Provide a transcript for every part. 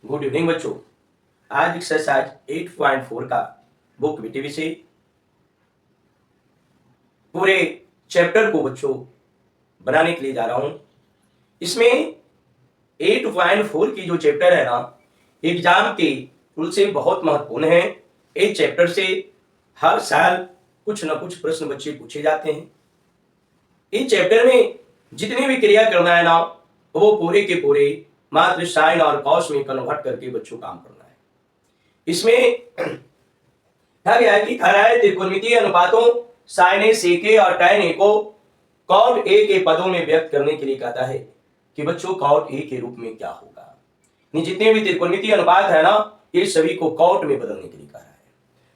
Good evening बच्चों। आज exercise 8.4 का बुक विटी से पूरे चैप्टर को बच्चों बनाने के लिए जा रहा हूं। इसमें 8.4 की जो चैप्टर है ना, एग्जाम के रूल से बहुत महत्वपूर्ण है। इस चैप्टर से हर साल कुछ न कुछ प्रश्न बच्चे पूछे जाते हैं। इस चैप्टर में जितनी भी क्रिया करना है ना, वो पूरे के पूरे मात्र साइन और कॉस में कन्वर्ट करके बच्चों काम करना है। इसमें कहा गया है कि धाराएं त्रिकोणमितीय अनुपातों साइन ए सेक ए और tan ए को कॉट ए के पदों में व्यक्त करने के लिए कहता है कि बच्चों कॉट ए के रूप में क्या होगा। ये जितने भी त्रिकोणमितीय अनुपात है ना, ये सभी को कॉट में बदलने के लिए कहा है।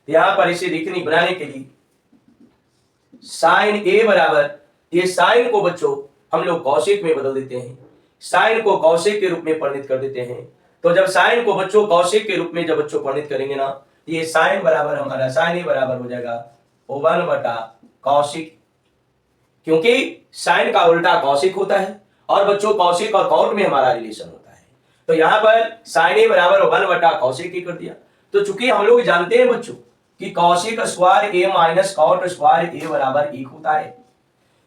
तो यहां पर इसे देखने बनाने के लिए साइन ए बराबर, ये साइन को बच्चों हम लोग कौशिक में बदल देते हैं, साइन को कौशिक के रूप में परिणित कर देते हैं। तो जब साइन को बच्चों कौशिक के रूप में जब बच्चों परिणित करेंगे ना, ये साइन बराबर हमारा साइन ए बराबर हो जाएगा 1 बटा कौशिक, क्योंकि साइन का उल्टा कौशिक होता है और बच्चों कौशिक और कॉट में हमारा रिलेशन होता है। तो यहां पर साइन ए बराबर 1 बटा कौशिक ही कर दिया। तो चूंकि हम लोग जानते हैं बच्चों कि Kaushik square A minus cot square A बराबर 1 होता है।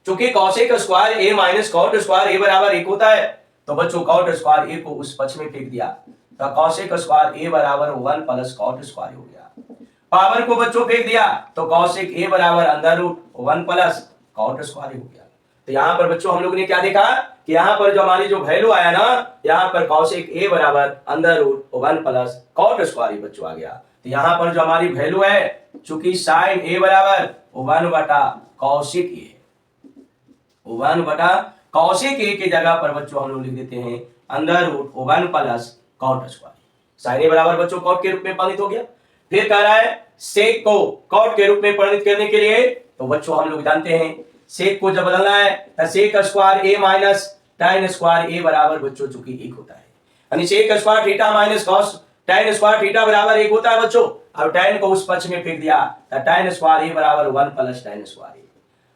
चूंकि Kaushik square A minus cot square A बराबर 1 होता है, तो बच्चों कॉट स्क्वायर ए को उस पक्ष में फेंक दिया, तो कौशिक स्क्वायर ए बराबर 1 प्लस कॉट स्क्वायर हो गया। पावर को बच्चों फेंक दिया तो कौशिक ए बराबर under root 1 plus cot square हो गया। तो यहाँ पर बच्चों हम लोग ने क्या देखा कि यहाँ पर जो हमारी जो वैल्यू आया ना, यहाँ पर कौशिक ए बराबर under root 1 plus cot square बच्चों आ गया। तो यहाँ पर जो हमारी वैल्यू है, चूंकि साइन ए बराबर 1 बटा कौशिक ए, 1 बटा कौशिक ए की जगह पर बच्चों हम लोग लिख देते हैं under root 1 plus cot square. Sine A बराबर बच्चों कॉट के रूप में परिणित हो गया। फिर कह रहा है सेक को कॉट के रूप में परिणित करने के लिए, तो बच्चों हम लोग जानते हैं सेक को जब बदलना है तो sec square A minus tan square A बराबर बच्चों चूंकि 1 होता है, यानी sec square theta minus cos tan square theta बराबर 1 होता है बच्चों। अब tan को उस पक्ष में फेंक दिया तो tan स्क्वायर ए बराबर 1 प्लस tan स्क्वायर ए।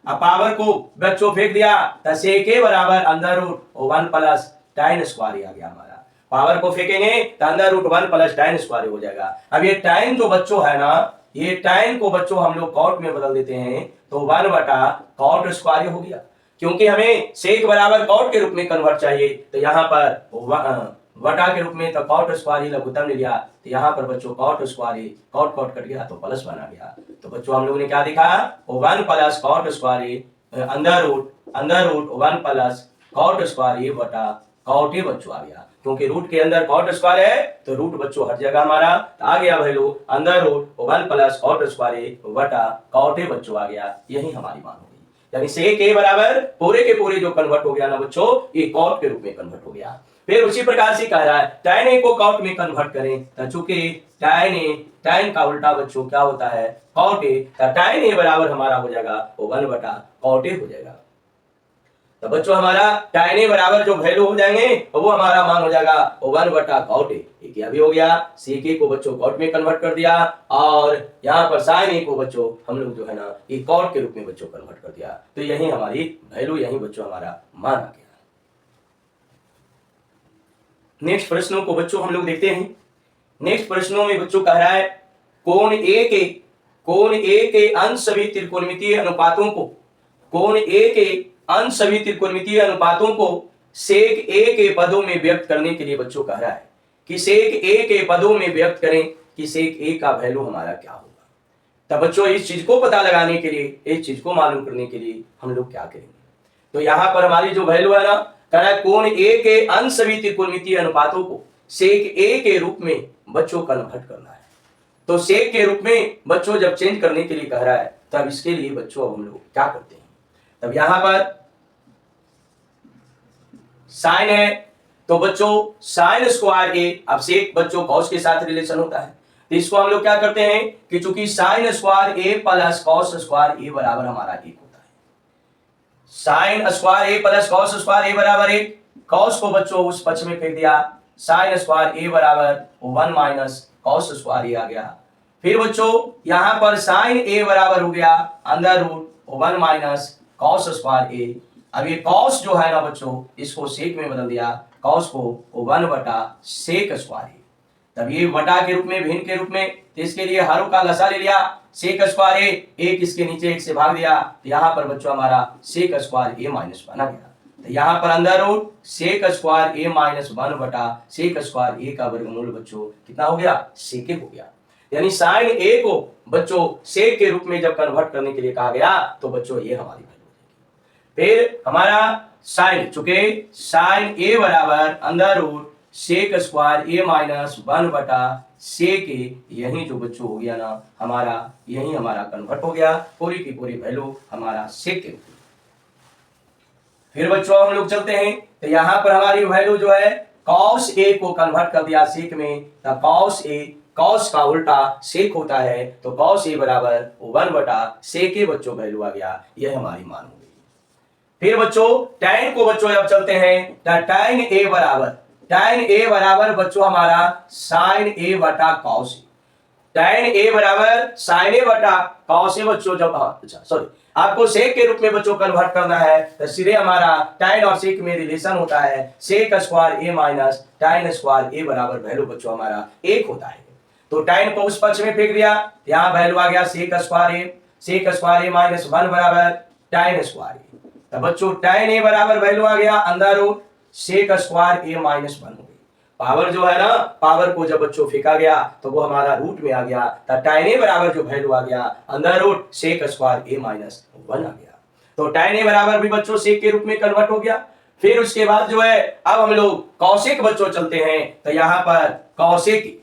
अब पावर को बच्चों फेंक दिया तो सेक ए बराबर under root 1 plus tan square A आ गया हमारा। पावर को फेंकेंगे तो under root 1 plus tan square हो जाएगा। अब ये tan जो बच्चों है ना, ये tan को बच्चों हम लोग कॉट में बदल देते हैं, तो 1 बटा कॉट स्क्वायर हो गया। क्योंकि हमें सेक बराबर कॉट के रूप में कन्वर्ट चाहिए, तो यहाँ पर वटा के रूप में तो कॉट स्क्वायर लघुत्तम ले लिया, तो यहाँ पर बच्चों cot square cot cot cut गया तो प्लस 1 आ गया। तो बच्चों हम लोग ने क्या देखा, 1 plus cot square under root 1 plus cot square बटा कॉट ए बच्चों आ गया। क्योंकि रूट के अंदर कॉट स्क्वायर है तो रूट बच्चों हर जगह हमारा तो आ गया value under root 1 plus cot square बटा कॉट ए बच्चों आ गया। यही हमारी मान हो गई, यानी सेक ए बराबर पूरे के पूरे जो कन्वर्ट हो गया ना बच्चों, ये कॉट के रूप में कन्वर्ट हो गया। फिर उसी प्रकार से कह रहा है tan ए को कॉट में कन्वर्ट करें, तो चूंकि tan का उल्टा बच्चों क्या होता है कॉट ए, तो tan ए बराबर हमारा हो जाएगा 1 बटा कॉट ए हो जाएगा। तो बच्चों हमारा tan ए बराबर जो वैल्यू हो जाएंगे वो हमारा मान हो जाएगा 1 बटा कॉट ए। क्या भी हो गया, सेक ए को बच्चों कॉट में कन्वर्ट कर दिया और यहाँ पर साइन ए को बच्चों हम लोग जो है ना ये कॉट के रूप में बच्चों कन्वर्ट कर दिया। तो यही हमारी वैल्यू, यही बच्चों हमारा मान आ गया। नेक्स्ट प्रश्नों को बच्चों हम लोग देखते हैं। नेक्स्ट प्रश्नों में बच्चों कह रहा है कोण ए के अंश सभी त्रिकोणमितीय अनुपातों को, कोण ए के अंश सभी त्रिकोणमितीय अनुपातों को सेक ए के पदों में व्यक्त करने के लिए बच्चों कह रहा है कि सेक ए के पदों में व्यक्त करें कि सेक ए का वैल्यू हमारा क्या होगा। तब बच्चों इस चीज को पता लगाने के लिए, इस चीज को मालूम करने के लिए हम लोग क्या करेंगे, तो यहां पर हमारी जो वैल्यू है ना, कह रहा है कोण ए के अंश सभी त्रिकोणमितीय अनुपातों को सेक ए के रूप में बच्चों कन्वर्ट करना है। तो सेक के रूप में बच्चों जब चेंज करने के लिए कह रहा है, तब इसके लिए बच्चों अब हम लोग क्या करते हैं, तब यहां पर साइन है तो बच्चों साइन स्क्वायर ए, अब सेक बच्चों कॉस के साथ रिलेशन होता है, तो इसको हम लोग क्या करते हैं कि चूंकि sign square A plus cos square A बराबर हमारा 1 होता है, sign square A plus cos square A बराबर 1, कॉस को बच्चों उस पक्ष में फेंक दिया, साइन स्क्वायर ए बराबर 1 माइनस कॉस स्क्वायर ए आ गया। फिर बच्चों यहां पर साइन ए बराबर हो गया under root 1 minus cos square A. अब ये कॉस जो है ना बच्चों, इसको सेक में बदल दिया, कॉस को 1 बटा सेक स्क्वायर ए। तब ये वटा के रूप में, भिन्न के रूप में, तो इसके लिए हरों का लसा ले लिया, सेक स्क्वायर ए, एक इसके नीचे एक से भाग दिया, तो यहाँ पर बच्चों हमारा सेक स्क्वायर ए माइनस वन आ गया। तो यहाँ पर अंदर root sec square A minus one बटा सेक स्क्वायर ए का वर्गमूल बच्चों कितना हो गया, सेक हो गया। यानी साइन ए को बच्चों सेक के रूप में जब कन्वर्ट करने के लिए कहा गया तो बच्चों ये हमारी वैल्यू हो जाएगी। फिर हमारा साइन, चूंकि साइन ए बराबर अंदर root sec square A minus one बटा सेक ए, यही जो बच्चों हो गया ना हमारा, यही हमारा कन्वर्ट हो गया, पूरी की पूरी वैल्यू हमारा सेक के। फिर बच्चों हम लोग चलते हैं, तो यहां पर हमारी वैल्यू जो है कॉस ए को कन्वर्ट कर दिया सेक में, तो कॉस ए, कॉस का उल्टा सेक होता है, तो कॉस ए बराबर वन बटा सेक ए बच्चों वैल्यू आ गया, यह हमारी मान हो गई। फिर बच्चों टैन को बच्चों अब चलते हैं, तो टैन ए बराबर बच्चों हमारा साइन ए बटा कॉस ए, टैन ए बराबर साइन ए बटा कॉस ए बच्चों, जब अच्छा सॉरी आपको सेक के रूप में बच्चों कन्वर्ट करना है, तो सीधे हमारा टैन और सेक में रिलेशन होता है, सेक square A minus tan square A बराबर वैल्यू बच्चों हमारा एक होता है। तो टैन को उस पक्ष में फेंक दिया, यहाँ वैल्यू आ गया सेक स्क्वायर ए माइनस वन बराबर टैन स्क्वायर ए, तो बच्चों टैन ए बराबर वैल्यू आ गया अंदर root sec square A minus one हो गई। पावर जो है ना, पावर को जब बच्चों फेंका गया तो वो हमारा रूट में आ गया, तो टैन ए बराबर जो वैल्यू आ गया अंदर root sec square A minus one आ गया। तो टैन ए बराबर भी बच्चों सेक के रूप में कन्वर्ट हो गया। फिर उसके बाद जो है अब हम लोग कौशिक बच्चों चलते हैं, तो यहाँ पर कौशिक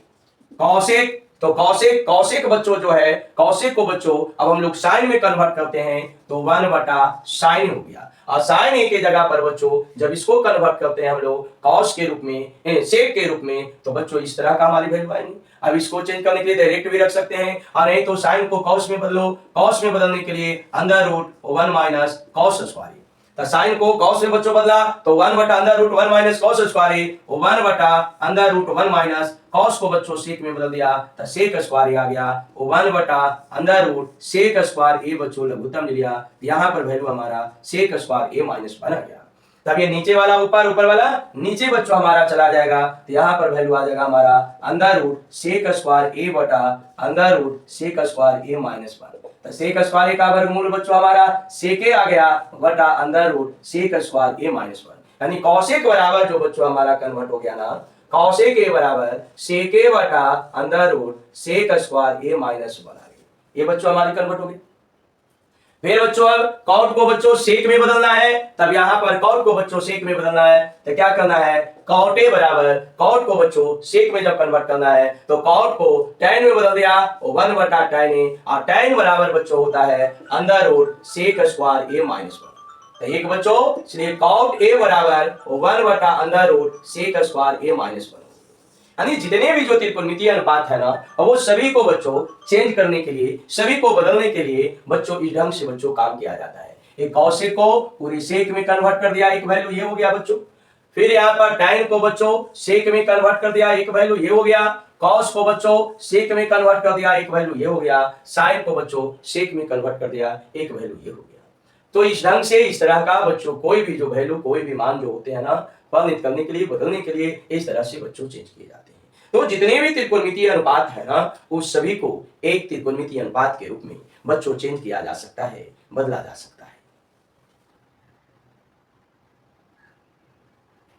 तो कौशिक बच्चों जो है, कौशिक को बच्चों अब हम लोग साइन में कन्वर्ट करते हैं, तो वन बटा साइन हो गया। और साइन ए के जगह पर बच्चों जब इसको कन्वर्ट करते हैं हम लोग कॉस के रूप में, सेक के रूप में, तो बच्चों इस तरह का हमारी वैल्यू आएगी। अब इसको चेंज करने के लिए डायरेक्ट भी रख सकते हैं, और नहीं तो साइन को कॉस में बदलो, कॉस में बदलने के लिए under root one minus cos square, तो साइन को कॉस में बच्चों बदला तो वन बटा under root one minus cos square, one बटा under root one minus cos को बच्चों सेक में बदल दिया, तो सेक स्क्वायर आ गया, वन बटा under root sec square A बच्चों लघुत्तम ले लिया, यहाँ पर वैल्यू हमारा सेक स्क्वायर ए माइनस वन आ गया। तब ये नीचे वाला ऊपर, ऊपर वाला नीचे बच्चों हमारा चला जाएगा, तो यहाँ पर वैल्यू आ जाएगा हमारा अंडर रूट सेक स्क्वायर ए बटा under root sec square A minus one, तो सेक स्क्वायर ए का वर्गमूल बच्चों हमारा सेक ए आ गया बटा under root sec square A minus one, यानी कौशिक बराबर जो बच्चों हमारा कन्वर्ट हो गया ना, कौशिक ए बराबर सेक ए बटा under root sec square A minus one आ गई, ये बच्चों हमारी कन्वर्ट हो गई। फिर बच्चों अब कॉट को बच्चों सेक में बदलना है, तब यहाँ पर कॉट को बच्चों सेक में बदलना है, तो क्या करना है, कॉट ए बराबर कॉट को बच्चों सेक में जब कन्वर्ट करना है तो कॉट को टैन में बदल दिया, वन बटा टैन ए, और टैन बराबर बच्चों होता है under root sec square A minus one, तो एक बच्चों इसलिए कॉट ए बराबर वन बटा under root sec square A minus one, यानी जितने भी जो त्रिकोणमितीय अनुपात है ना, वो सभी को बच्चों चेंज करने के लिए, सभी को बदलने के लिए बच्चों इस ढंग से बच्चों काम किया जाता है। एक कौशिक को पूरी सेक में कन्वर्ट कर दिया, एक वैल्यू ये हो गया बच्चों। फिर यहाँ पर टैन को बच्चों सेक में कन्वर्ट कर दिया, एक वैल्यू ये हो गया। कॉस को बच्चों सेक में कन्वर्ट कर दिया, एक वैल्यू ये हो गया। साइन को बच्चों सेक में कन्वर्ट कर दिया, एक वैल्यू ये हो गया। तो इस ढंग से, इस तरह का बच्चों कोई भी जो वैल्यू, कोई भी मान जो होते हैं ना, वर्णित करने के लिए, बदलने के लिए इस तरह से बच्चों चेंज किए जाते हैं। तो जितने भी त्रिकोणमितीय अनुपात है ना, उस सभी को एक त्रिकोणमितीय अनुपात के रूप में बच्चों चेंज किया जा सकता है, बदला जा सकता है।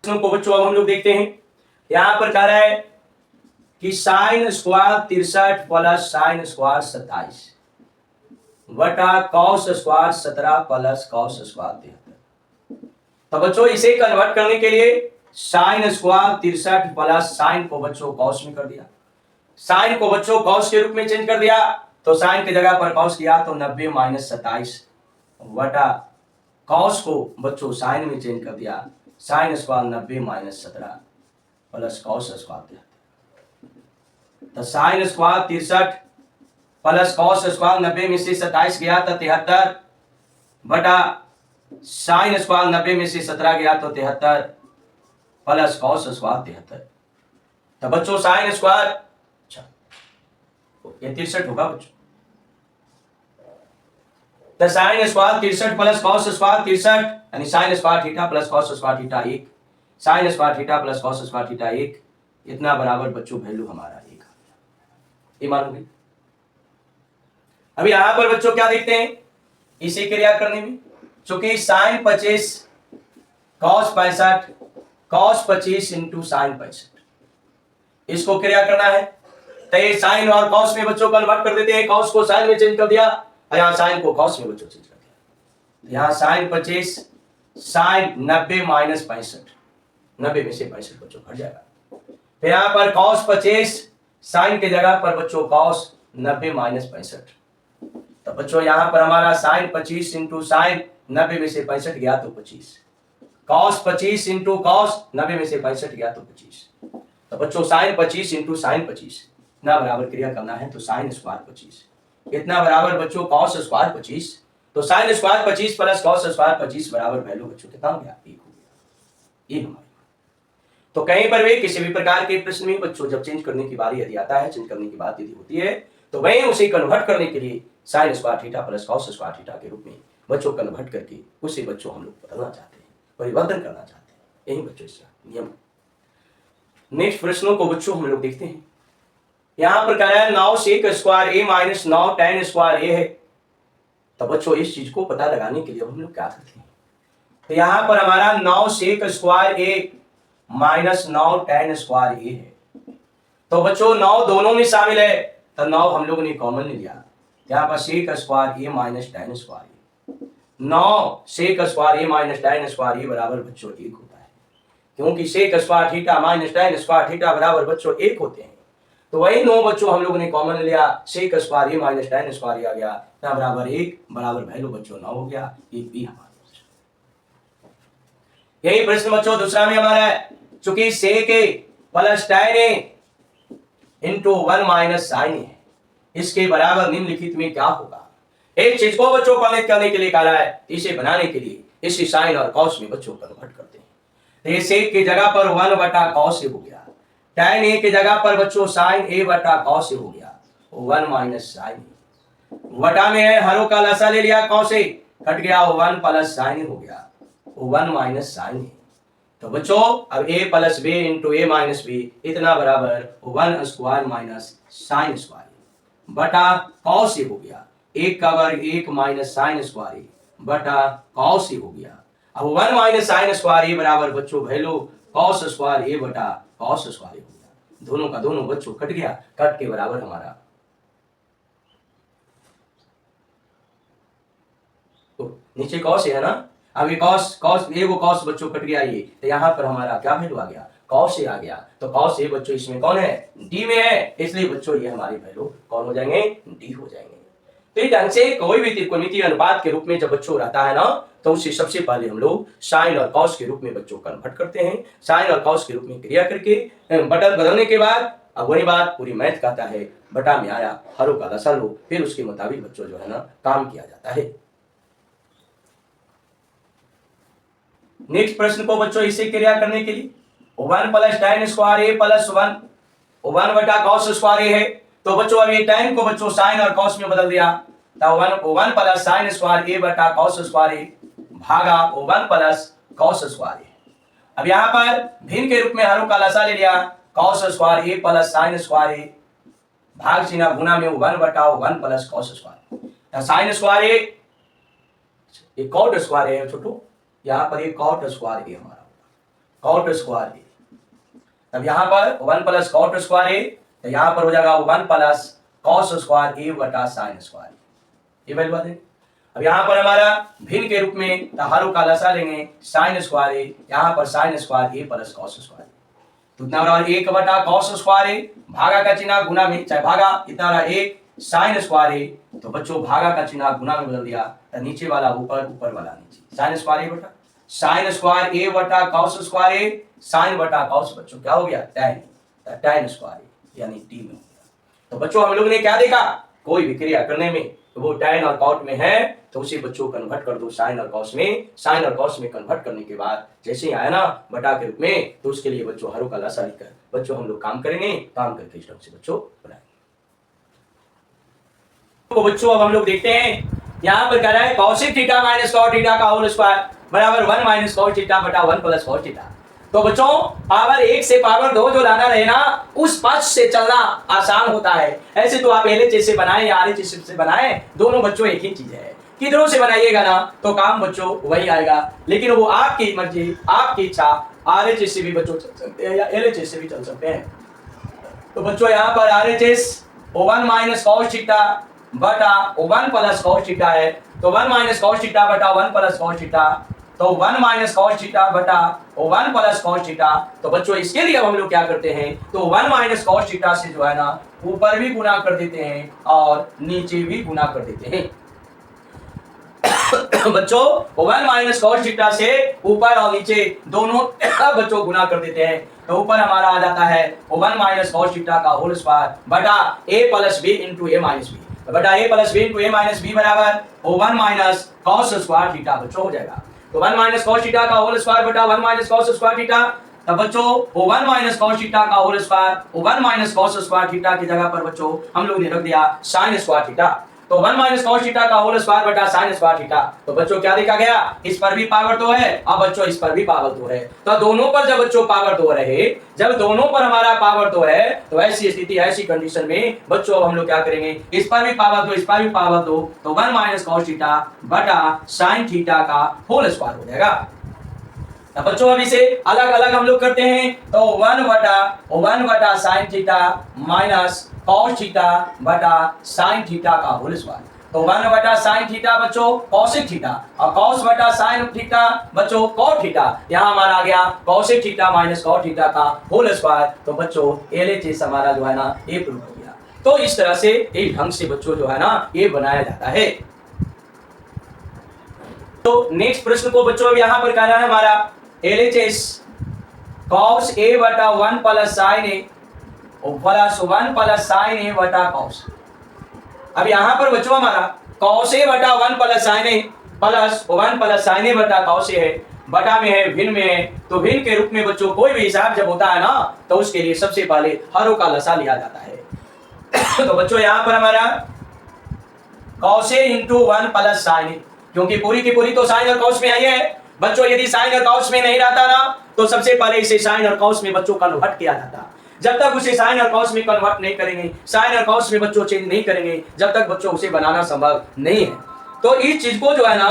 को बच्चों अब हम लोग देखते हैं, यहां पर कह रहा है कि sine square 63 plus sine square 27 बटा cos square 17 plus cos square 73। तो बच्चों इसे कन्वर्ट करने के लिए साइन स्क्वायर 63 प्लस साइन को बच्चों कॉस में कर दिया, साइन को बच्चों कॉस के रूप में चेंज कर दिया, तो साइन की जगह पर कॉस किया तो 90 माइनस 27 बटा कॉस को बच्चों साइन में चेंज कर दिया, sine square 90 minus 17 plus cos square 73। तो sine square 63 plus cos square 90 में से 27 गया तो 73 बटा साइन स्क्वायर 90 में से 17 गया तो 73 प्लस कॉस स्क्वायर 73। तो बच्चों साइन स्क्वायर, अच्छा ये 63 होगा बच्चों, तो sine square 63 plus cos square 63, यानी sign square theta plus cos square theta 1, sign square theta plus cos square theta 1, इतना बराबर बच्चों वैल्यू हमारा 1 आ गया। ये मानोगे? अभी यहां पर बच्चों क्या देखते हैं इसे क्रिया करने में, चूंकि sine 25 cos 65 cos 25 into sine 65 इसको क्रिया करना है, तो ये साइन और कॉस में बच्चों कन्वर्ट कर देते हैं। कॉस को साइन में चेंज कर दिया और यहाँ साइन को कॉस में बच्चों चेंज कर दिया। यहाँ साइन 25 साइन 90 माइनस 65 90 में से 65 बच्चों घट जाएगा। फिर यहाँ पर कॉस 25 साइन के जगह पर बच्चों कॉस 90 माइनस 65, तो बच्चों यहाँ पर हमारा साइन 25 इंटू साइन 90 में से 65 गया तो 25, कॉस 25 इंटू कॉस 90 में से 65 गया तो 25, तो बच्चों साइन 25 इंटू साइन 25 इतना बराबर क्रिया करना है, तो साइन स्क्वायर 25 इतना बराबर बच्चों कॉस स्क्वायर 25, तो sine square 25 plus cos square 25 बराबर वैल्यू बच्चों कितना हो गया 1 हो गया। ये हमारी तो कहीं पर भी किसी भी प्रकार के प्रश्न में बच्चों जब चेंज करने की बारी यदि आता है, चेंज करने की बात यदि होती है, तो वहीं उसे कन्वर्ट करने के लिए sign square theta plus cos square theta के रूप में बच्चों कन्वर्ट करके उसे बच्चों हम लोग बदलना चाहते हैं, परिवर्तन करना चाहते हैं। यही बच्चों इसका नियम। नेक्स्ट प्रश्नों को बच्चों हम लोग देखते हैं। यहां पर कह रहा है 9 sec square A minus 9 tan square ए है, तो बच्चों इस चीज को पता लगाने के लिए हम लोग क्या करते हैं, तो यहां पर हमारा 9 sec square A minus 9 tan square ए है, तो बच्चों 9 दोनों में शामिल है, तो 9 हम लोगों ने कॉमन ले लिया। यहाँ पर sec square A minus tan square A, 9 sec square A minus tan square A बराबर बच्चों 1 होता है, क्योंकि sec square theta minus tan square theta बराबर बच्चों 1 होते हैं। तो वही 9 बच्चों हम लोगों ने कॉमन लिया, सेक square A minus tan square A आ गया, ना बराबर 1 बराबर वैल्यू बच्चों 9 हो गया। ये भी हमारा यही प्रश्न बच्चों दूसरा में हमारा है, चूंकि सेक ए प्लस tan ए इंटू 1 माइनस साइन ए इसके बराबर निम्नलिखित में क्या होगा। एक चीज को बच्चों कॉलेक्ट करने के लिए कहा है, इसे बनाने के लिए इसे साइन और कॉस में बच्चों कन्वर्ट करते हैं। तो ये सेक की जगह पर 1 बटा कॉस ए हो गया, tan ए की जगह पर बच्चों साइन ए बटा कॉस ए हो गया, 1 माइनस साइन ए बटा में है हरों का लसा ले लिया, कॉस ए कट गया, 1 प्लस साइन ए हो गया, 1 माइनस साइन ए। तो बच्चों अब a plus B into A minus B इतना बराबर 1 स्क्वायर माइनस साइन स्क्वायर बटा कॉस ए हो गया, 1 का वर्ग 1 माइनस साइन स्क्वायर बटा कॉस ए हो गया। अब 1 माइनस साइन स्क्वायर ए बराबर बच्चों वैल्यू कॉस स्क्वायर ए बटा कॉस स्क्वायर हो गया, दोनों का दोनों बच्चों कट गया, कट के बराबर हमारा तो नीचे कॉस है ना, अभी कॉस कॉस ए वो कॉस बच्चों कट गया, ये तो यहाँ पर हमारा क्या वैल्यू आ गया कॉस ए आ गया, तो कॉस ए बच्चों इसमें कौन है डी में है, इसलिए बच्चों ये हमारी वैल्यू कौन हो जाएंगे डी हो जाएंगे। तो इस ढंग से कोई भी त्रिकोणमितीय अनुपात के रूप में जब बच्चों रहता है ना, तो उसे सबसे पहले हम लोग साइन और कॉस के रूप में बच्चों कन्वर्ट करते हैं, साइन और कॉस के रूप में क्रिया करके बटन बदलने के बाद अब वही बात पूरी मैथ कहता है बटा में आया हरों का लसा लो, फिर उसके मुताबिक बच्चों जो है ना काम किया जाता है। नेक्स्ट प्रश्न को बच्चों इसे क्रिया करने के लिए 1 plus tan square A plus 1 बटा कॉस स्क्वायर ए है, तो बच्चों अब ये tan को बच्चों साइन और कॉस में बदल दिया, तो 1 प्लस साइन स्क्वायर ए बटा कॉस स्क्वायर ए भागा 1 प्लस कॉस स्क्वायर ए। अब यहाँ पर भिन्न के रूप में हरों का लसा ले लिया, cos square A plus sine square A भाग चिन्ह गुना में 1 बटा 1 प्लस cos square, sine square A cot square A छोटू, यहाँ पर एक कॉट स्क्वायर ए हमारा कॉट स्क्वायर ए, तब यहाँ पर 1 प्लस कॉट स्क्वायर ए, तो यहाँ पर हो जाएगा 1 प्लस कॉस स्क्वायर ए बटा साइन स्क्वायर, ये वैल्यू बात है। अब यहाँ पर हमारा भिन्न के रूप में हरों का लसा लेंगे, साइन स्क्वायर ए, यहाँ पर sign square A plus cos square, तो इतना बराबर 1 बटा कॉस स्क्वायर ए, भागा का चिन्ह गुना में चाहे भागा इतना रहा 1 साइन स्क्वायर ए, तो बच्चों भागा का चिन्ह गुना में बदल दिया, तो नीचे वाला ऊपर ऊपर वाला नीचे, साइन स्क्वायर ए बटा साइन स्क्वायर ए बटा कॉस स्क्वायर ए, साइन बटा कॉस बच्चों क्या हो गया tan स्क्वायर ए यानी टी में हो गया। तो बच्चों हम लोग ने क्या देखा, कोई भी क्रिया करने में तो वो tan और कॉट में है तो उसे बच्चों कन्वर्ट कर दो साइन और कॉस में, साइन और कॉस में कन्वर्ट करने के बाद जैसे ही आया ना बटा के रूप में, तो उसके लिए बच्चों हरों का लसा लिखकर बच्चों हम लोग काम करेंगे, काम करके इस ढंग से बच्चों बनाएंगे। तो बच्चों अब हम लोग देखते हैं यहाँ पर कह रहा है cosec theta minus cot theta का होल स्क्वायर बराबर 1 माइनस कॉस थीटा बटा 1 प्लस कॉस थीटा। तो बच्चों पावर 1 से पावर 2 जो लाना रहे ना, उस पक्ष से चलना आसान होता है। ऐसे तो आप LHS से बनाए या RHS से बनाए, दोनों बच्चों एक ही चीज है। किधरों से बनाइएगा ना तो काम बच्चों वही आएगा, लेकिन वो आपकी मर्जी, आपकी इच्छा। RHS से भी बच्चों चल सकते हैं या LHS से भी चल सकते हैं। तो बच्चों यहाँ पर RHS O1 minus cos theta बटा O1 प्लस कॉस थीटा है, तो 1 माइनस कॉस थीटा बटा 1 प्लस कॉस थीटा, तो 1 माइनस कॉस थीटा बटा O1 प्लस कॉस थीटा। तो बच्चों इसके लिए हम लोग क्या करते हैं, तो 1 माइनस कॉस थीटा से जो है ना ऊपर भी गुना कर देते हैं और नीचे भी गुना कर देते हैं। बच्चों 1 माइनस कॉस थीटा से ऊपर और नीचे दोनों बच्चों गुना कर देते हैं, तो ऊपर हमारा आ जाता है 1 माइनस कॉस थीटा का होल स्क्वायर बटा a plus B into A minus B, बटा a plus B into A minus B बराबर 1 माइनस कॉस स्क्वायर थीटा बच्चों हो जाएगा। तो 1 माइनस कॉस थीटा का होल स्क्वायर बटा 1 माइनस कॉस स्क्वायर थीटा, तब बच्चों 1 माइनस कॉस थीटा का whole square, 1 minus cos square theta की जगह पर बच्चों हम लोग ने रख दिया साइन स्क्वायर थीटा। तो 1 माइनस कॉस थीटा का होल स्क्वायर बटा साइन स्क्वायर थीटा, तो बच्चों क्या देखा गया, इस पर भी पावर 2 है, अब बच्चों इस पर भी पावर 2 है। तो दोनों पर जब बच्चों पावर 2 रहे, जब दोनों पर हमारा पावर 2 है, तो ऐसी स्थिति, ऐसी कंडीशन में बच्चों हम लोग क्या करेंगे, इस पर भी पावर 2, इस पर भी पावर 2, तो 1 माइनस कॉस थीटा बटा साइन थीटा का होल स्क्वायर हो जाएगा। तो बच्चों अब इसे अलग अलग हम लोग करते हैं, तो 1 बटा sine theta minus cos theta बटा साइन थीटा का होल स्क्वायर, तो 1 बटा साइन थीटा बच्चों कॉसेक थीटा और कॉस बटा साइन थीटा बच्चों कॉट थीटा। यहाँ हमारा आ गया cosec theta minus cot theta का होल स्क्वायर, तो बच्चों LHS हमारा जो है ना ये प्रूफ हो गया। तो इस तरह से इस ढंग से बच्चों जो है ना ये बनाया जाता है। तो नेक्स्ट प्रश्न को बच्चों अब यहाँ पर कहना है हमारा LHS cos a बटा 1 plus sine A plus 1 plus sine ए बटा कॉस। अब यहाँ पर बच्चों हमारा cos a बटा 1 plus sine A plus 1 plus sine ए बटा कॉस ए है, बटा में है, भिन्न में है, तो भिन्न के रूप में बच्चों कोई भी हिसाब जब होता है ना तो उसके लिए सबसे पहले हरों का लसा लिया जाता है। तो बच्चों यहाँ पर हमारा cos a into 1 plus sine A, क्योंकि पूरी की पूरी तो साइन और कॉस में आई है बच्चों, यदि साइन और कॉस में नहीं रहता ना तो सबसे पहले इसे साइन और कॉस में बच्चों कन्वर्ट किया जाता। जब तक उसे साइन और कॉस में कन्वर्ट नहीं करेंगे, साइन और कॉस में बच्चों चेंज नहीं करेंगे, जब तक बच्चों उसे बनाना संभव नहीं है। तो इस चीज को जो है ना,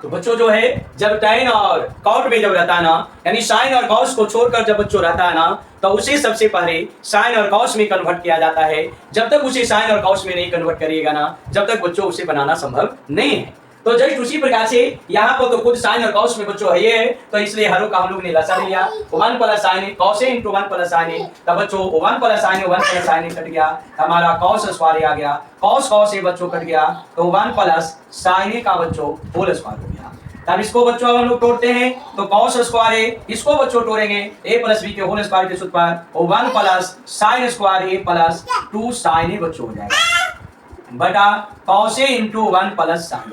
तो बच्चों जो है जब tan और कॉट में जब रहता है ना, यानी साइन और कॉस को छोड़कर जब बच्चों रहता है ना, तो उसे सबसे पहले साइन और कॉस में कन्वर्ट किया जाता है। जब तक उसे साइन और कॉस में नहीं कन्वर्ट करिएगा ना, जब तक बच्चों उसे बनाना संभव नहीं है। तो जस्ट उसी प्रकार से यहाँ पर तो खुद साइन और कॉस में बच्चों है ये, तो इसलिए हरों का हम लोग ने लसा लिया 1 plus sine A cos A into 1 plus sine ए, तब बच्चों 1 प्लस साइन ए 1 प्लस साइन ए कट गया, हमारा कॉस स्क्वायर आ गया, कॉस कॉस ए बच्चों कट गया, तो 1 प्लस साइन ए का बच्चों होल स्क्वायर हो गया। तब इसको बच्चों हम लोग तोड़ते हैं, तो कॉस स्क्वायर ए, इसको बच्चों तोड़ेंगे a प्लस b के होल स्क्वायर के सूत्र पर 1 plus sine square A plus 2 sine ए बच्चों हो जाएगा बटा cos A into 1 plus sign.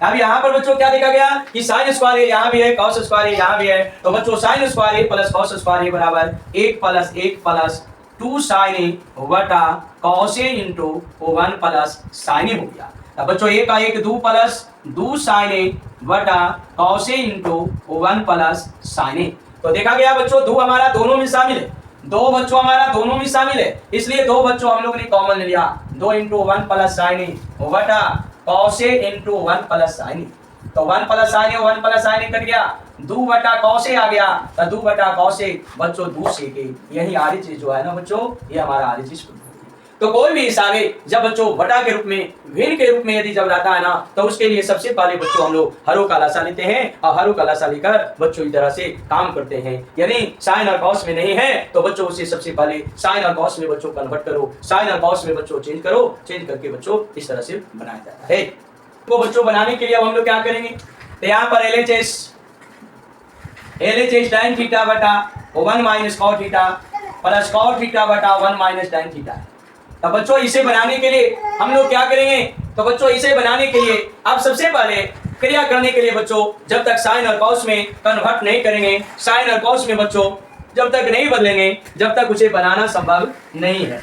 अब यहाँ पर बच्चों क्या देखा गया कि साइन स्क्वायर ए यहाँ भी है, कॉस स्क्वायर ए यहाँ भी है, तो बच्चों sine square A plus cos square A बराबर 1 प्लस 2 साइन ए बटा cos A into 1 plus sine ए हो गया। अब बच्चों एक का एक 2 प्लस 2 साइन ए बटा cos A into 1 plus sine ए। तो देखा गया बच्चों 2 हमारा दोनों में शामिल है, 2 बच्चों हमारा दोनों में शामिल है, इसलिए 2 बच्चों हम लोग ने कॉमन ले लिया, 2 इंटू 1 प्लस साइन ए बटा cos A into 1 plus sine ए। तो 1 प्लस साइन ए 1 प्लस साइन ए कट गया, 2 बटा कॉस ए आ गया, तो 2 बटा कॉस ए बच्चों 2 से के, यही RHS जो है ना बच्चों ये हमारा RHS। तो कोई भी हिसाब है जब बच्चों बटा के रूप में, भिन्न के रूप में यदि जब रहता है ना, तो उसके लिए सबसे पहले बच्चों हम लोग हरों का लसा लेते हैं और हरों का लसा लेकर बच्चों इस तरह से काम करते हैं। यानी साइन और कॉस में नहीं है तो बच्चों उसे सबसे पहले साइन और कॉस में बच्चों कन्वर्ट करो, साइन और कॉस में बच्चों चेंज करो, चेंज करके बच्चों इस तरह से बनाया जाता है। तो बच्चों बनाने के लिए अब हम लोग क्या करेंगे, तो यहाँ पर LHS tan थीटा बटा 1 minus cot theta plus cot theta बटा 1 माइनस tan थीटा। तो बच्चों इसे बनाने के लिए हम लोग क्या करेंगे, तो बच्चों इसे बनाने के लिए अब सबसे पहले क्रिया करने के लिए बच्चों जब तक साइन और कॉस में कन्वर्ट नहीं करेंगे, साइन और कॉस में बच्चों जब तक नहीं बदलेंगे, जब तक उसे बनाना संभव नहीं है।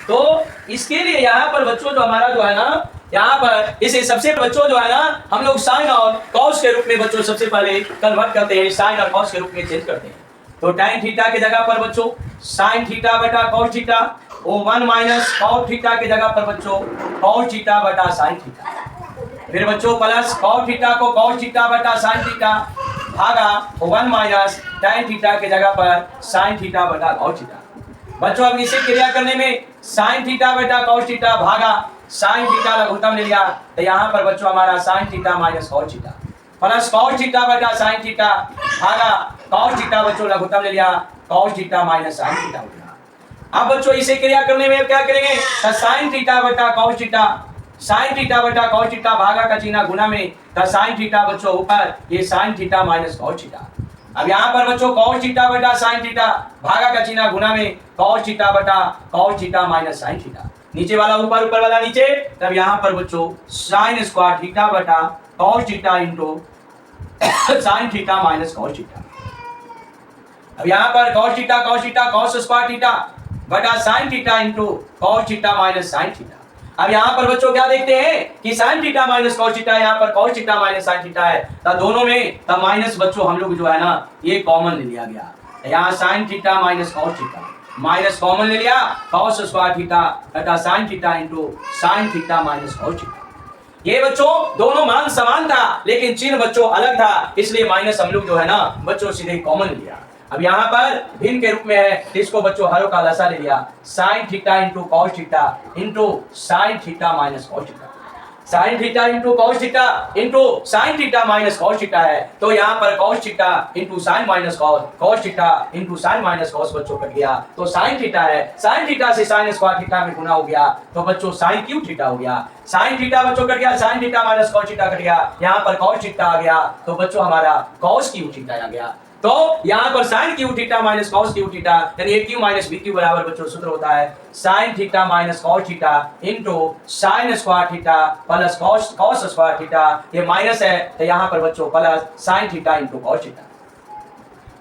तो इसके लिए यहाँ पर बच्चों जो हमारा जो है ना यहाँ पर इसे सबसे बच्चों जो है ना हम लोग साइन और कॉस के रूप में बच्चों सबसे पहले कन्वर्ट करते हैं, साइन और कॉस के रूप में चेंज करते हैं। तो tan थीटा की जगह पर बच्चों साइन थीटा बटा कॉस थीटा, वो 1 माइनस कॉस थीटा की जगह पर बच्चों कॉस थीटा बटा साइन थीटा, फिर बच्चों प्लस कॉस थीटा को कॉस थीटा बटा साइन थीटा भागा 1 माइनस tan थीटा की जगह पर साइन थीटा बटा कॉस थीटा। बच्चों अब इसे क्रिया करने में साइन थीटा बटा कॉस थीटा भागा साइन थीटा लघुत्तम ले लिया, तो यहाँ पर बच्चों हमारा sign theta minus cos theta plus cos theta बटा साइन थीटा भागा कॉस थीटा बच्चों लघुत्तम ले लिया, cos theta minus sine theta हो गया। अब बच्चों इसे क्रिया करने में क्या करेंगे, तो साइन थीटा बटा कॉस थीटा, साइन थीटा बटा कॉस थीटा भागा का चिन्ह गुना में, तो साइन थीटा बच्चों ऊपर, ये sign theta minus cos theta. अब यहाँ पर बच्चों कॉस थीटा बटा साइन थीटा भागा का चिन्ह गुना में कॉस थीटा बटा cos theta minus sine theta, नीचे वाला ऊपर, ऊपर वाला नीचे, तब यहाँ पर बच्चों साइन स्क्वायर थीटा बटा cos theta into sine theta minus cos theta. अब यहाँ पर cos theta cos square theta बटा sine theta into cos theta minus sine theta. अब यहाँ पर बच्चों क्या देखते हैं कि sine theta minus cos theta, यहाँ पर cos theta minus sine theta है, तो दोनों में तब माइनस बच्चों हम लोग जो है ना ये कॉमन ले लिया गया, यहाँ sign theta minus cos theta minus common ले लिया, कॉस स्क्वायर थीटा बटा sine theta into sine theta minus cos theta. ये बच्चों दोनों मान समान था लेकिन चिन्ह बच्चों अलग था, इसलिए माइनस हम लोग जो है ना बच्चों सीधे कॉमन लिया। अब यहाँ पर भिन्न के रूप में है, इसको बच्चों हरों का लसा ले लिया, sign theta into cos theta into sine theta minus cos theta, sign theta into cos theta into sine theta minus cos theta है, तो यहाँ पर cos theta into sign minus cos, cos theta into sign minus cos बच्चों cut गया, तो sine theta है, sine theta से sign square theta में गुना हो गया, तो बच्चों साइन क्यूब थीटा हो गया, साइन थीटा बच्चों कट गया, sign theta minus cos theta cut गया, यहाँ पर कॉस थीटा आ गया, तो बच्चों हमारा कॉस क्यूब थीटा आ गया। तो यहाँ पर sine cube theta minus cos cube theta, यानी A cube minus B cube बराबर बच्चों सूत्र होता है sine theta minus cos theta into sine square theta plus cos square theta, ये माइनस है तो यहाँ पर बच्चों plus sine theta into cos theta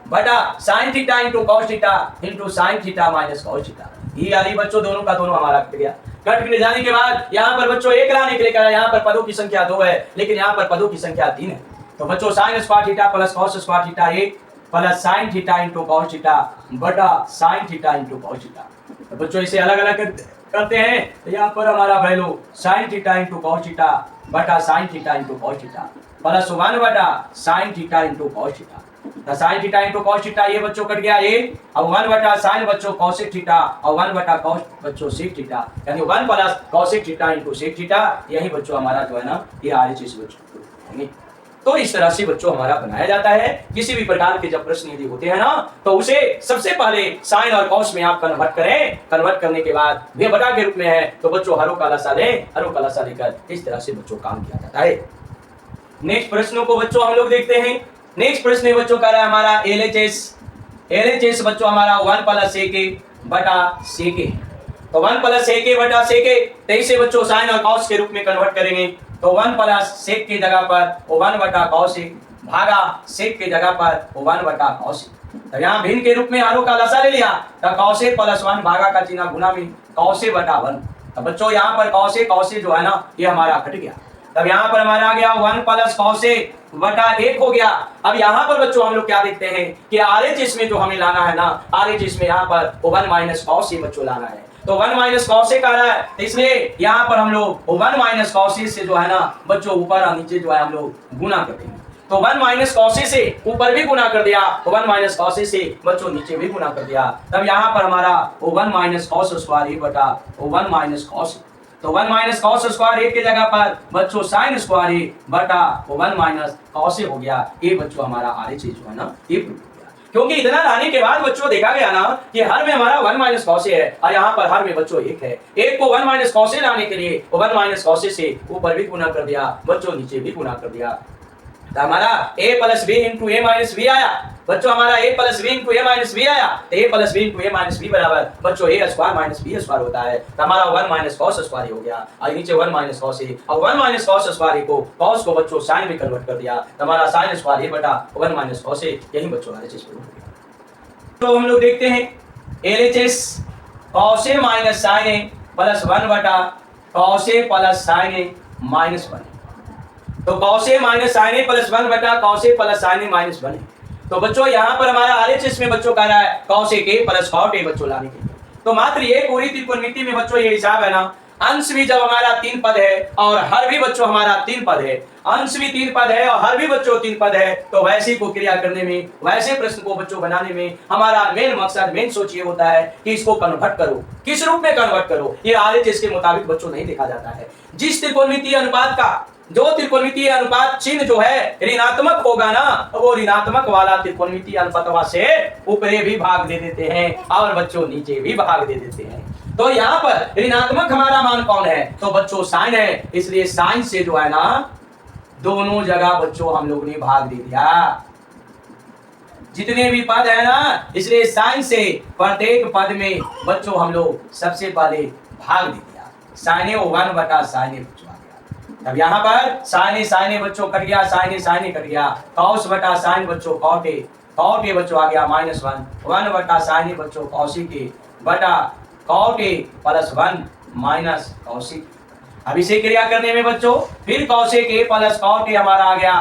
बटा sine theta into cos theta into sine theta minus cos theta. ये यानी बच्चों दोनों का दोनों हमारा कट गया। कट के जाने के बाद यहाँ पर बच्चों एक लाने के लिए यहाँ पर पदों की संख्या 2 है लेकिन यहाँ पर पदों की संख्या 3 है, तो बच्चों sine square theta plus cos square theta 1 plus sine theta into cos theta बटा sine theta into cos theta. तो बच्चों इसे अलग अलग करते हैं, तो यहाँ पर हमारा value sine theta into cos theta बटा sine theta into cos theta plus 1 बटा sine theta into cos theta, तो sine theta into cos theta ये बच्चों कट गया 1, अब 1 बटा साइन बच्चों कॉसेक थीटा और 1 बटा कॉस बच्चों सेक थीटा, यानी 1 plus cosec theta into sec theta, यही बच्चों हमारा जो है ना ये RHS बच्चों। तो इस तरह से बच्चों हमारा बनाया जाता है। किसी भी प्रकार के जब प्रश्न यदि होते हैं ना तो उसे सबसे पहले साइन और कॉस में आप कन्वर्ट करें, कन्वर्ट करने के बाद वे बटा के रूप में है तो बच्चों हरों का लसा लें, हरों का लसा लेकर इस तरह से बच्चों काम किया जाता है। नेक्स्ट प्रश्नों को बच्चों हम लोग देखते हैं। नेक्स्ट प्रश्न बच्चों का रहा हमारा LHS बच्चों हमारा 1 प्लस AK बटा सेक, तो 1 प्लस AK बटा सेक, तो इसे बच्चों साइन और कॉस के रूप में कन्वर्ट करेंगे, तो 1 प्लस सेक की जगह पर 1 बटा कॉस भागा सेक की जगह पर 1 बटा कॉस, तो यहाँ भिन्न के रूप में हरों का लसा ले लिया, तो कॉस प्लस 1 भागा का चिन्ह गुना में कॉस बटा 1, तो बच्चों यहाँ पर कॉस जो है ना ये हमारा कट गया, तब यहाँ पर हमारा आ गया 1 प्लस कॉस बटा 1 हो गया। अब यहाँ पर बच्चों हम लोग क्या देखते हैं कि RHS में जो हमें लाना है ना, RHS में यहाँ पर 1 माइनस कॉस बच्चों लाना है, तो 1 माइनस कॉस आ रहा है, तो इसलिए यहाँ पर हम लोग 1 माइनस कॉस से जो है ना बच्चों ऊपर और नीचे जो है हम लोग गुना कर देंगे, तो 1 माइनस कॉस से ऊपर भी गुना कर दिया, 1 माइनस कॉस से बच्चों नीचे भी गुना कर दिया, तब यहाँ पर हमारा 1 माइनस कॉस स्क्वायर बटा 1 माइनस कॉस, तो 1 माइनस कॉस स्क्वायर की जगह पर बच्चों साइन स्क्वायर बटा 1 माइनस कॉस हो गया। ये बच्चों हमारा RHS जो है ना ये प्रूफ हो गया, क्योंकि इतना लाने के बाद बच्चों देखा गया ना कि हर में हमारा 1 माइनस कॉस है और यहाँ पर हर में बच्चों 1 है, 1 को 1 माइनस कॉस लाने के लिए 1 माइनस कॉस से ऊपर भी गुना कर दिया, बच्चों नीचे भी गुना कर दिया, तो हमारा a plus B into A minus B आया, बच्चों हमारा a plus B into A minus B आया, तो a plus B into A minus B बराबर बच्चों a square minus B square होता है, तो हमारा 1 माइनस कॉस स्क्वायर हो गया और नीचे 1 माइनस कॉस और 1 माइनस कॉस स्क्वायर को कॉस को बच्चों साइन में कन्वर्ट कर दिया, तो हमारा साइन स्क्वायर बटा 1 माइनस कॉस यही बच्चों RHS प्रूफ हो गया। तो हम लोग देखते हैं LHS cos minus sine plus 1 बटा cos A plus sine A minus 1। तो cos A minus sine A plus 1 बटा cos A plus sine A minus 1 है। तो बच्चों यहाँ पर हमारा आरएचएस में बच्चों कह रहा है कॉस ए के प्लस कॉट ए बच्चों लाने के लिए। तो मात्र ये पूरी त्रिकोणमिति में बच्चों ये हिसाब है ना, अंश भी जब हमारा 3 पद है और हर भी बच्चों हमारा 3 पद है, अंश भी 3 पद है और हर भी बच्चों 3 पद है, तो वैसे को क्रिया करने में, वैसे प्रश्न को बच्चों बनाने में हमारा मेन मकसद, मेन सोच ये होता है कि इसको कन्वर्ट करो। किस रूप में कन्वर्ट करो, ये आरएचएस के मुताबिक बच्चों नहीं देखा जाता है। जिस त्रिकोणमितीय अनुपात का, जो त्रिकोणमितीय अनुपात चिन्ह जो है ऋणात्मक होगा ना, वो ऋणात्मक वाला त्रिकोणमितीय अनुपातवा से ऊपरे भी भाग दे देते हैं और बच्चों नीचे भी भाग दे देते हैं। तो यहाँ पर ऋणात्मक हमारा मान कौन है, तो बच्चों साइन है, इसलिए साइन से जो है ना दोनों जगह बच्चों हम लोग ने भाग दे दिया। जितने भी पद है ना, इसलिए साइन से प्रत्येक पद में बच्चों हम लोग सबसे पहले भाग दे दिया। साइन ए 1 बटा साइन ए बच्चों आ गया। अब यहाँ पर साइन ए बच्चों कट गया, साइन ए कट गया, कॉस बटा साइन बच्चों कॉट ए बच्चों आ गया माइनस 1 बटा साइन ए बच्चों कौशिक ए बटा cot A plus 1 minus cosec. अब इसे क्रिया करने में बच्चों फिर cosec A plus cot A हमारा आ गया,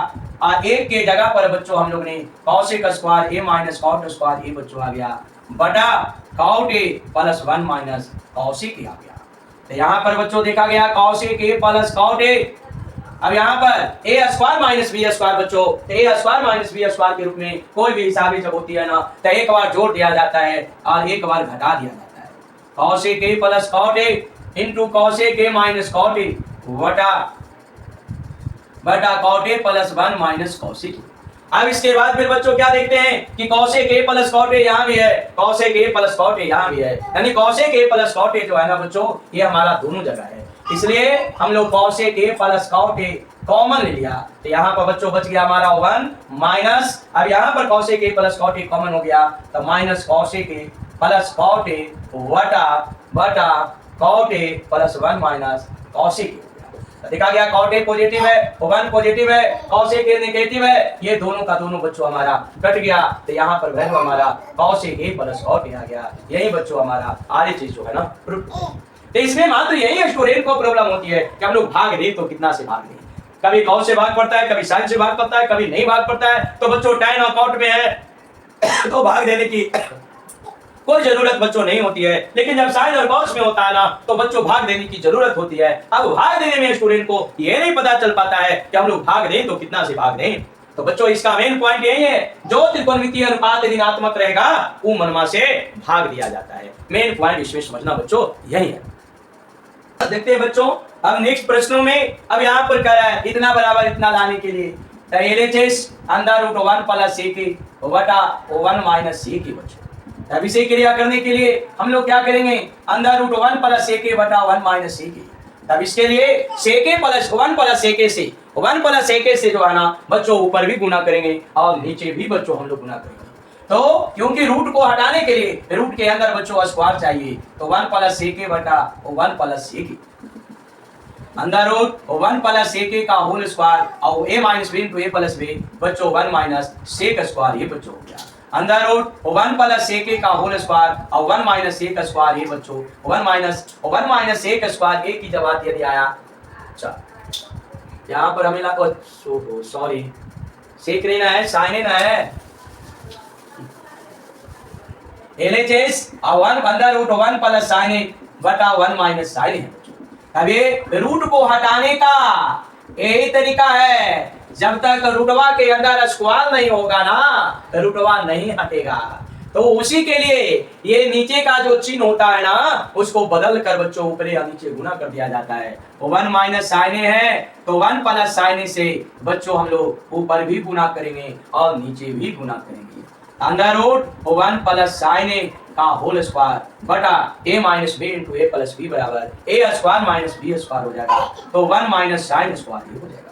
और एक के जगह पर बच्चों हम लोग ने cosec square A minus cot square A बच्चों आ गया बटा cot A plus 1 minus cosec A आ गया। तो यहाँ पर बच्चों देखा गया cosec A plus cot A. अब यहाँ पर A square minus B square बच्चों, A square minus B square के रूप में कोई भी हिसाबी जब होती है ना, तो एक बार जोड़ दिया जाता है और एक बार घटा दिया जाता है। Cosec A plus cot A into cosec A minus cot A बटा cot A plus 1 minus cosec A. अब इसके बाद फिर बच्चों क्या देखते हैं कि cosec A plus cot A यहाँ भी है, cosec A plus cot A यहाँ भी है, यानी cosec A plus cot A जो है ना बच्चों ये हमारा दोनों जगह है, इसलिए हम लोग Kaushik A plus cot A common ले लिया। तो यहाँ पर बच्चों बच गया हमारा 1 माइनस, अब यहाँ पर cosec A plus cot A common हो गया, तो minus cosec A plus cot A बटा cot A plus 1 minus cosec A. देखा गया कॉट ए पॉजिटिव है, 1 पॉजिटिव है, कौशिक ए नेगेटिव है, ये दोनों का दोनों बच्चों हमारा कट गया। तो यहाँ पर वैल्यू हमारा कौशिक ए प्लस कॉट ए आ गया। यही बच्चों हमारा आरएचएस जो है ना प्रूफ। तो इसमें मात्र यही स्टूडेंट को प्रॉब्लम होती है कि हम लोग भाग रहे तो कितना से भाग रहे, कभी कॉस से भाग पड़ता है, कभी साइन से भाग पड़ता है, कभी नहीं भाग पड़ता है। तो बच्चों टाइन और कॉट में है तो भाग देने की कोई जरूरत बच्चों नहीं होती है, लेकिन जब साइन और कॉस में होता है ना तो बच्चों भाग देने की जरूरत होती है। अब भाग देने में स्टूडेंट को ये नहीं पता चल पाता है कि हम लोग भाग दें तो कितना से भाग दें। तो बच्चों इसका मेन पॉइंट यही है, जो त्रिकोणमितीय अनुपात ऋणात्मक रहेगा वो मनवा से भाग दिया जाता है। मेन पॉइंट इसमें समझना बच्चों यही है। देखते हैं बच्चों अब नेक्स्ट प्रश्नों में। अब यहाँ पर कह रहा है इतना बराबर इतना लाने के लिए LHS अंडर रूट 1 प्लस ए के बटा 1 माइनस ए के बच्चों। अब इसे क्रिया करने के लिए हम लोग क्या करेंगे, अंडर रूट 1 प्लस ए के बटा 1 माइनस ए के। तब इसके लिए सेके प्लस 1 प्लस ए के से 1 प्लस ए के से जो है ना बच्चों ऊपर भी गुना करेंगे और नीचे भी बच्चों हम लोग गुना करेंगे। तो क्योंकि रूट को हटाने के लिए रूट के अंदर बच्चों स्क्वायर चाहिए, तो 1 प्लस ए के बटा 1 प्लस ए के अंदर रूट 1 प्लस ए के का होल स्क्वायर और ए माइनस बी इंटू ए प्लस बी बच्चों 1 माइनस सेक स्क्वायर ये बच्चों हो गया। अंदर रूट 1 प्लस ए के का होल स्क्वायर और 1 माइनस ए का स्क्वायर ये बच्चों 1 माइनस ए का स्क्वायर ए की जगह यदि आया, अच्छा यहाँ पर हमें सॉरी सेक लेना है, साइन ना है, LHS और 1 अंदर रूट 1 प्लस साइन ए बटा 1 माइनस साइन है। अब ये रूट को हटाने का यही तरीका है, जब तक रूटवा के अंदर स्क्वायर नहीं होगा ना रूटवा नहीं हटेगा। तो उसी के लिए ये नीचे का जो चिन्ह होता है ना उसको बदल कर बच्चों ऊपर या नीचे गुना कर दिया जाता है। 1 माइनस साइन ए है तो 1 प्लस साइन ए से बच्चों हम लोग ऊपर भी गुना करेंगे और नीचे भी गुना करेंगे। Under root 1 plus sine A का होल स्क्वायर बटा ए माइनस बी इंटू ए प्लस बी बराबर ए स्क्वायर माइनस बी स्क्वायर हो जाएगा, तो 1 माइनस साइन स्क्वायर ये हो जाएगा।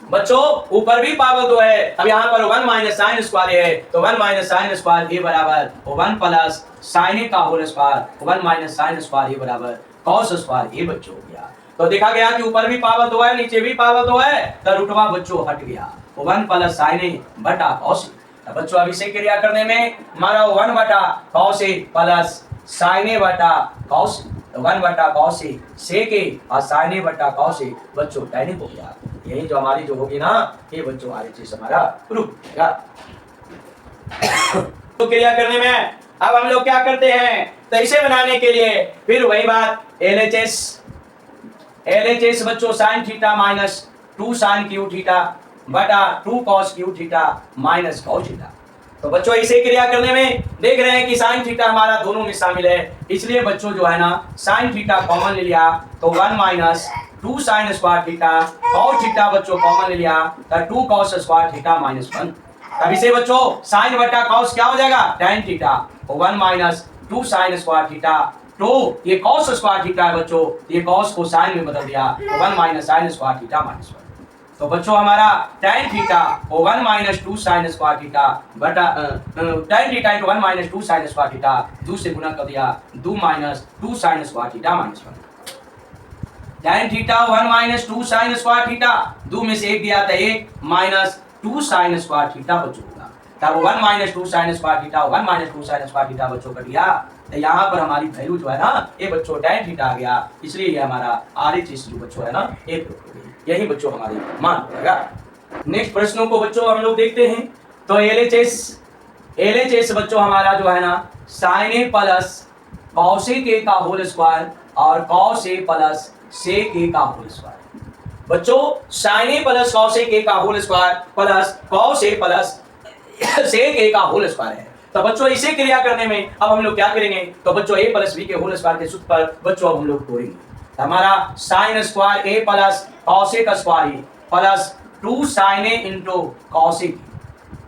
बच्चों ऊपर भी पावर 2 है, अब यहाँ पर 1 माइनस साइन स्क्वायर है तो 1 माइनस साइन स्क्वायर ए बराबर 1 प्लस साइन ए का whole square 1 minus sine square A बराबर कॉस स्क्वायर ए बच्चों हो गया। तो देखा गया कि ऊपर भी पावर 2 है नीचे भी पावर 2 है, तो रुटवा बच्चों हट गया 1 प्लस साइन ए बटा कॉस। बच्चों अब इसे क्रिया करने में हमारा 1 बटा कॉस ए प्लस साइन ए बटा कॉस तो 1 बटा कॉस ए सेक ए और साइन ए बटा कॉस ए बच्चों tan ए हो गया। यही जो हमारी जो होगी ना ये बच्चों RHS हमारा प्रूफ होगा। तो क्रिया करने में अब हम लोग क्या करते हैं, तो इसे बनाने के लिए फिर वही बात LHS बच्चों sine theta minus 2 sine cube theta बटा 2 cos cube theta minus cos theta. तो बच्चों इसे क्रिया करने में देख रहे हैं कि साइन थीटा हमारा दोनों में शामिल है, इसलिए बच्चों जो है ना साइन थीटा कॉमन ले लिया तो 1 minus 2 sign square theta, cos theta बच्चों कॉमन ले लिया तो 2 कॉस स्क्वायर थीटा माइनस 1। अब इसे बच्चों साइन बटा कॉस क्या हो जाएगा tan थीटा, तो 1 माइनस 2 साइन स्क्वायर थीटा, तो ये कॉस स्क्वायर थीटा है बच्चों, ये कॉस को साइन में बदल दिया तो 1 minus sine square theta minus 1। तो बच्चों हमारा tan थीटा वो 1 माइनस 2 साइन स्क्वायर थीटा बटा tan theta into 1 minus 2 sign square theta 2 से गुना कर दिया 2 minus 2 sign square theta minus 1। tan theta 1 minus 2 sign square theta 2 में से 1 दिया था 1 माइनस 2 साइन स्क्वायर थीटा बच्चों होगा, तब 1 minus 2 sign square theta 1 minus 2 sign square theta बच्चों कट गया। तो यहाँ पर हमारी वैल्यू जो है ना ये बच्चों tan थीटा आ गया, इसलिए ये हमारा RHS जो बच्चों है ना ये यही बच्चों हमारी मान पड़ेगा। नेक्स्ट प्रश्नों को बच्चों हम लोग देखते हैं। तो LHS बच्चों हमारा जो है ना sine A plus cosec A का होल स्क्वायर और cos A plus sec A का होल स्क्वायर। बच्चों sine A plus cosec A का whole square plus cos A plus sec A का होल स्क्वायर है। तो बच्चों इसे क्रिया करने में अब हम लोग क्या करेंगे, तो बच्चों a प्लस बी के होल स्क्वायर के सूत्र पर बच्चों अब हम लोग तोड़ेंगे। हमारा sign square A plus cosec square A plus 2 sine A into cosec,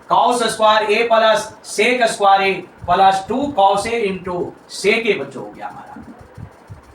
cos square A plus sec square A plus 2 cos A into sec ए बच्चों हो गया हमारा।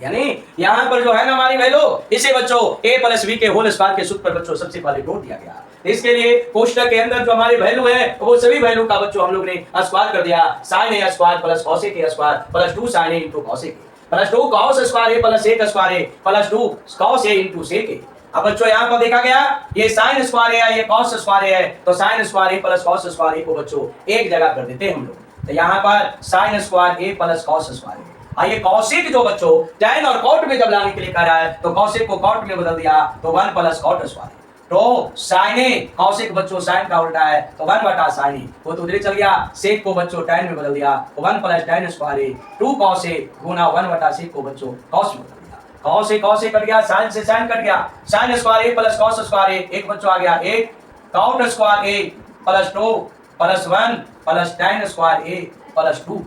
यानी यहाँ पर जो है ना हमारी वैल्यू इसे बच्चों a प्लस बी के होल स्क्वायर के सूत्र पर बच्चों सबसे पहले तोड़ दिया गया। इसके लिए कोष्टक के अंदर जो हमारी वैल्यू है वो सभी वैल्यू का बच्चों हम लोग ने स्क्वायर कर दिया। Sine A square plus cosec A square plus 2 sine A into cosec A plus 2 cos square A plus sec square A plus 2 cos A into sec A. अब बच्चों यहाँ पर देखा गया ये साइन स्क्वायर ए है ये कॉस स्क्वायर ए है, तो sign square A plus cos square ए को बच्चों एक जगह कर देते हैं हम लोग। तो यहाँ पर sign square A plus cos square ए, ये कॉसेक जो बच्चों tan और cot में जब लाने के लिए कह रहा है तो कॉसेक को cot में बदल दिया तो 1 प्लस cot स्क्वायर। तो sin ए कॉसेक बच्चों sin का उल्टा है तो 1 बटा sin ए, वो तो उधर चल गया। सेक को बच्चों tan में बदल दिया तो 1 प्लस tan स्क्वायर ए 2 cos ए गुना 1 बटा सेक को बच्चों cos में बदल दिया। cos ए कट गया, sin से sin कट गया, sin square A plus cos square A एक बच्चों आ गया 1 cot square A plus 2 plus 1 plus tan square A plus 2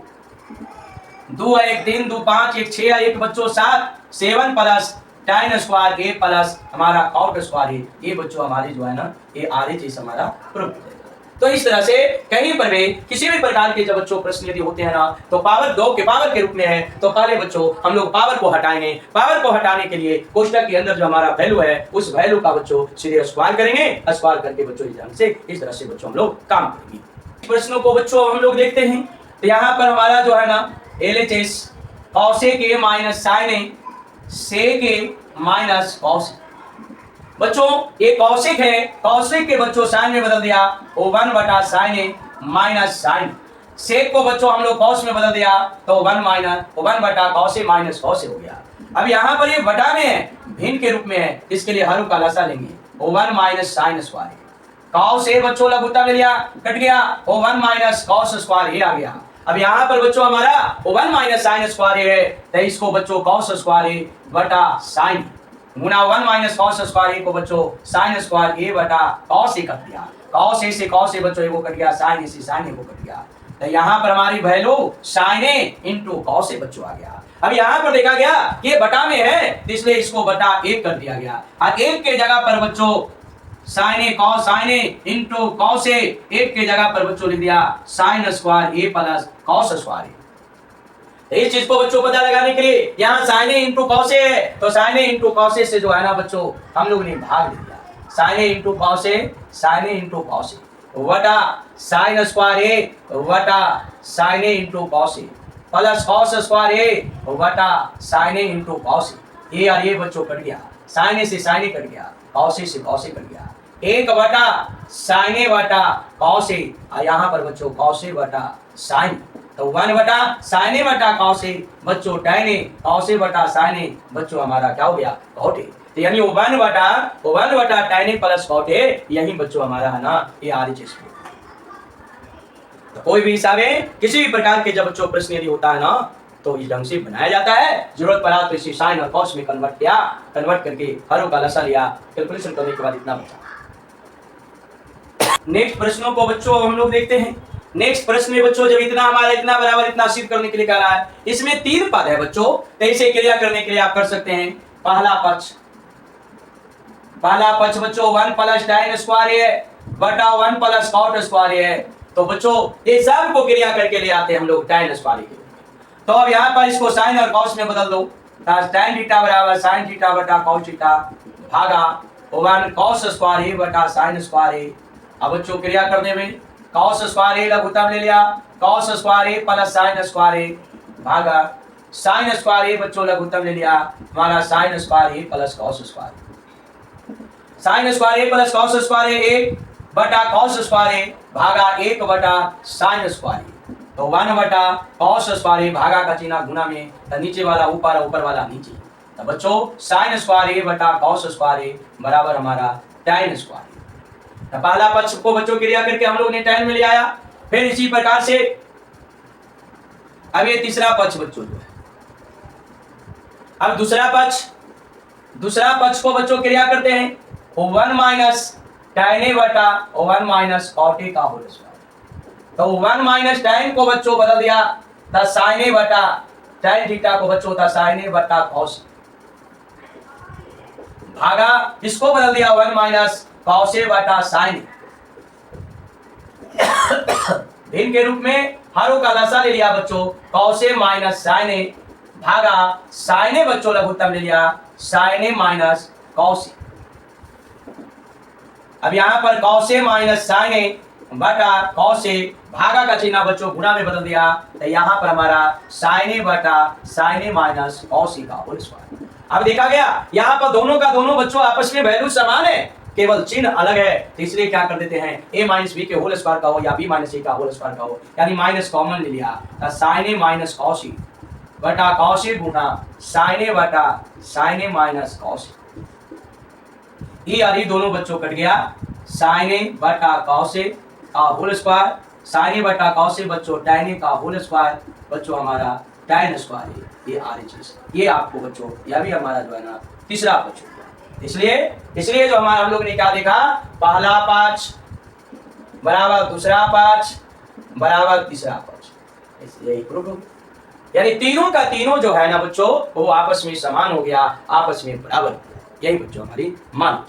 2 1 3 2 5 1 6 1 बच्चों 7 plus tan square A plus हमारा cot स्क्वायर ए, ये बच्चों हमारी जो है ना ये RHS हमारा प्रूफ है। तो इस तरह से कहीं पर भी किसी भी प्रकार के जब बच्चों प्रश्न यदि होते हैं ना तो पावर 2 के पावर के रूप में है तो पहले बच्चों हम लोग पावर को हटाएंगे। पावर को हटाने के लिए कोष्टक के अंदर जो हमारा वैल्यू है उस वैल्यू का बच्चों सीधे स्क्वायर करेंगे, स्क्वायर करके बच्चों इस तरह से बच्चों हम लोग काम करेंगे। प्रश्नों को बच्चों हम लोग देखते हैं। तो यहाँ पर हमारा जो है ना LHS cosec A minus sine A sec A minus cos. बच्चों ये कॉसेक है, कॉसेक के बच्चों साइन में बदल दिया वो 1 बटा साइन ए माइनस साइन। सेक को बच्चों हम लोग कॉस में बदल दिया तो 1 बटा cos A minus cos A हो गया। अब यहाँ पर ये बटा में है भिन्न के रूप में है, इसके लिए हर का लसा लेंगे वो 1 minus sine square. Cos A बच्चों लघुत्तम ले लिया कट गया वो 1 माइनस कॉस स्क्वायर ए आ गया। अब यहाँ पर बच्चों हमारा 1 माइनस साइन स्क्वायर ए है तो इसको बच्चों कॉस स्क्वायर ए बटा साइन गुना 1 माइनस कॉस स्क्वायर ए को बच्चों साइन स्क्वायर ए बटा कॉस ए कर दिया। कॉस ए से कॉस ए बच्चों ए को कट गया, साइन ए से साइन ए को कट गया। तो यहाँ पर हमारी value sign A into cos A बच्चों आ गया। अब यहाँ पर देखा गया ये बटा में है इसलिए इसको बटा 1 कर दिया गया और 1 के जगह पर बच्चों sine A into cos A, 1 के जगह पर बच्चों लिख दिया sign square A plus cos square ए। इस चीज को बच्चों पता लगाने के लिए यहाँ sign A into cos A है तो sign A into cos A से जो है ना बच्चों हम लोग ने भाग दिया। Sine A into cos A वटा साइन स्क्वायर ए वटा sign A into cos A plus cos square ए वटा sign A into cos A. और ये बच्चों कट गया, साइन ए से साइन ए कट गया, कॉस ए से कॉस ए कट गया। 1 बटा साइन ए बटा कॉस ए, यहाँ पर बच्चों कॉस ए बटा साइन। तो 1 बटा साइन ए बटा कॉस ए बच्चों tan ए, कॉस ए बटा साइन ए बच्चों हमारा क्या हो गया cot ए। तो यानी 1 बटा tan ए प्लस cot ए, यही बच्चों हमारा है ना ये RHS। तो कोई भी हिसाब है किसी भी प्रकार के जब बच्चों प्रश्न यदि होता है ना तो इस ढंग से बनाया जाता है। जरूरत पड़ा तो इसे साइन और कॉस में कन्वर्ट किया, कन्वर्ट करके हरों का लसा लिया, कैलकुलेशन करने के बाद इतना बचा। नेक्स्ट प्रश्नों को बच्चों हम लोग देखते हैं। नेक्स्ट प्रश्न में बच्चों जब इतना हमारा इतना बराबर इतना सिद्ध करने के लिए कह रहा है, इसमें 3 पद है बच्चों, तो इसे क्रिया करने के लिए आप कर सकते हैं पहला पक्ष बच्चों 1 प्लस tan स्क्वायर ए बटा 1 प्लस cot स्क्वायर ए है। तो बच्चों ये सब को क्रिया करके ले आते हैं हम लोग tan स्क्वायर के। तो अब यहाँ पर इसको साइन और कॉस में बदल दो, tan थीटा बराबर sin थीटा बटा cos थीटा भागा 1 cos स्क्वायर ए बटा sin स्क्वायर ए। अब बच्चों क्रिया करने में cos स्क्वायर ए लघुत्तम ले लिया, cos square A plus sin square ए भागा sin स्क्वायर ए बच्चों लघुत्तम ले लिया, हमारा sin square A plus cos square A. sin square A plus cos square ए 1 बटा cos स्क्वायर ए भागा 1 बटा sin स्क्वायर ए। तो 1 बटा cos स्क्वायर ए भागा का चिन्ह गुना में, तो नीचे वाला ऊपर ऊपर वाला नीचे। तो बच्चों sin स्क्वायर ए बटा cos स्क्वायर ए बराबर हमारा tan स्क्वायर। तो पहला पक्ष को बच्चों क्रिया करके हम लोग ने tan में ले आया। फिर इसी प्रकार से अब ये तीसरा पक्ष बच्चों जो है, अब दूसरा पक्ष को बच्चों क्रिया करते हैं 1 माइनस tan ए बटा 1 माइनस cot ए का होल स्क्वायर। तो 1 माइनस tan को बच्चों बदल दिया था sin ए बटा tan थीटा को बच्चों था sin ए बटा cos भागा इसको बदल दिया 1 माइनस cos ए बटा sin भिन्न के रूप में हरों का लसा ले लिया बच्चों cos ए माइनस sin ए भागा sin ए बच्चों लघुत्तम ले लिया sin ए माइनस cos ए। अब यहाँ पर cos ए माइनस sin ए बटा cos ए भागा का चिन्ह बच्चों गुणा में बदल दिया, तो यहाँ पर हमारा sin ए बटा sin ए माइनस cos ए का होल स्क्वायर। अब देखा गया यहाँ पर दोनों का दोनों बच्चों आपस में वैल्यू समान है, केवल चिन्ह अलग है, तो इसलिए क्या कर देते हैं a माइनस बी के होल स्क्वायर का हो या b माइनस ए का होल स्क्वायर का हो, यानी माइनस कॉमन ले लिया, तो sin ए माइनस cos ए बटा cos ए गुणा sin ए बटा sin ए माइनस cos ए। ये दोनों बच्चों कट गया, sin ए बटा cos ए का होल स्क्वायर, sin ए बटा cos ए बच्चों tan ए का होल स्क्वायर बच्चों हमारा tan स्क्वायर है। ये RHS, ये आपको बच्चों यह भी हमारा जो है ना तीसरा पक्ष हो गया। इसलिए जो हमारा हम लोग ने क्या देखा, पहला पक्ष बराबर दूसरा पक्ष बराबर तीसरा पक्ष, यही प्रूफ हो गया। यानी तीनों का तीनों जो है ना बच्चों वो आपस में समान हो गया, आपस में बराबर, यही बच्चों हमारी मान।